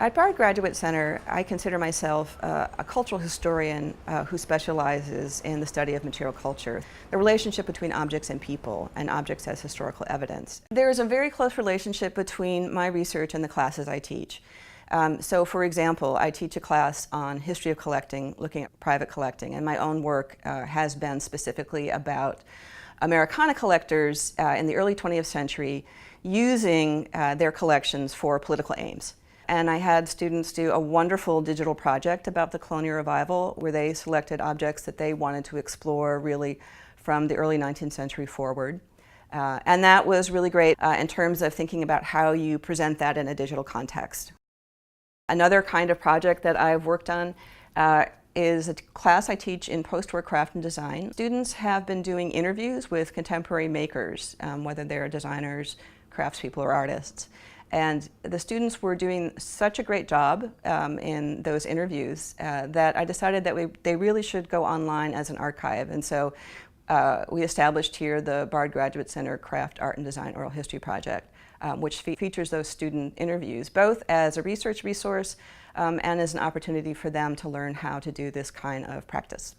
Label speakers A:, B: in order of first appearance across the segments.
A: At Bard Graduate Center, I consider myself a cultural historian who specializes in the study of material culture, the relationship between objects and people, and objects as historical evidence. There is a very close relationship between my research and the classes I teach. So for example, I teach a class on history of collecting, looking at private collecting, and my own work has been specifically about Americana collectors in the early 20th century using their collections for political aims. And I had students do a wonderful digital project about the colonial revival where they selected objects that they wanted to explore really from the early 19th century forward. And that was really great in terms of thinking about how you present that in a digital context. Another kind of project that I've worked on is a class I teach in post-war craft and design. Students have been doing interviews with contemporary makers, whether they're designers, craftspeople, or artists. And the students were doing such a great job in those interviews that I decided that they really should go online as an archive. And so we established here the Bard Graduate Center Craft, Art, and Design Oral History Project, which features those student interviews, both as a research resource and as an opportunity for them to learn how to do this kind of practice.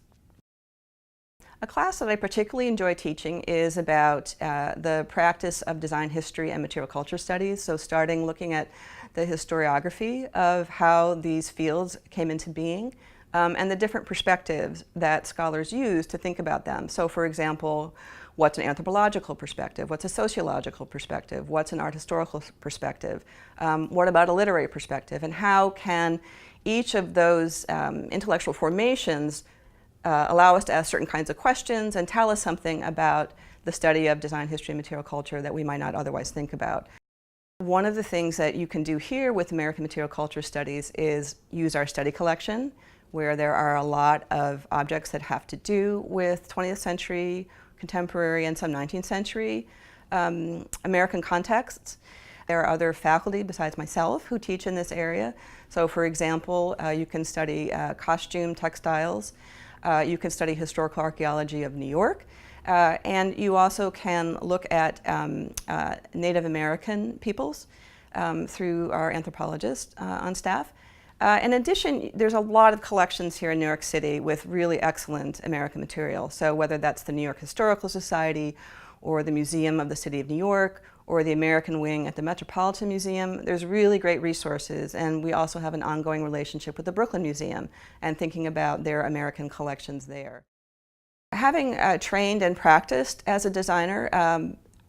A: A class that I particularly enjoy teaching is about the practice of design history and material culture studies. So starting looking at the historiography of how these fields came into being and the different perspectives that scholars use to think about them. So for example, what's an anthropological perspective? What's a sociological perspective? What's an art historical perspective? What about a literary perspective? And how can each of those intellectual formations allow us to ask certain kinds of questions and tell us something about the study of design history and material culture that we might not otherwise think about. One of the things that you can do here with American Material Culture Studies is use our study collection, where there are a lot of objects that have to do with 20th century, contemporary, and some 19th century American contexts. There are other faculty besides myself who teach in this area. So for example, you can study costume textiles. You can study historical archaeology of New York, and you also can look at Native American peoples through our anthropologists on staff. In addition, there's a lot of collections here in New York City with really excellent American material. So whether that's the New York Historical Society or the Museum of the City of New York or the American Wing at the Metropolitan Museum, there's really great resources, and we also have an ongoing relationship with the Brooklyn Museum and thinking about their American collections there. Having trained and practiced as a designer,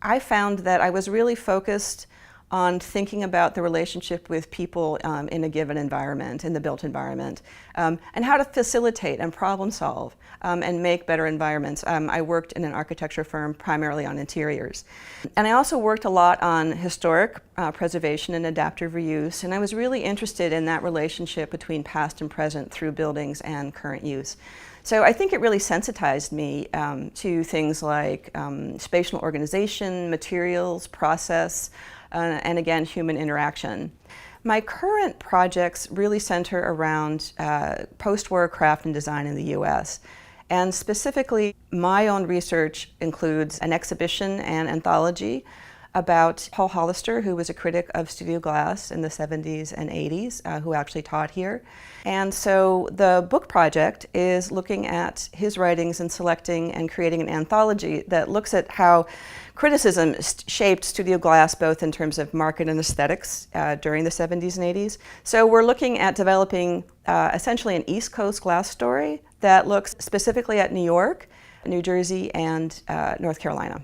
A: I found that I was really focused on thinking about the relationship with people in a given environment, in the built environment, and how to facilitate and problem solve and make better environments. I worked in an architecture firm primarily on interiors. And I also worked a lot on historic preservation and adaptive reuse, and I was really interested in that relationship between past and present through buildings and current use. So I think it really sensitized me to things like spatial organization, materials, process, and again, human interaction. My current projects really center around post-war craft and design in the US. And specifically, my own research includes an exhibition and anthology about Paul Hollister, who was a critic of studio glass in the 70s and 80s, who actually taught here. And so the book project is looking at his writings and selecting and creating an anthology that looks at how criticism shaped studio glass both in terms of market and aesthetics during the 70s and 80s. So we're looking at developing essentially an East Coast glass story that looks specifically at New York, New Jersey, and North Carolina.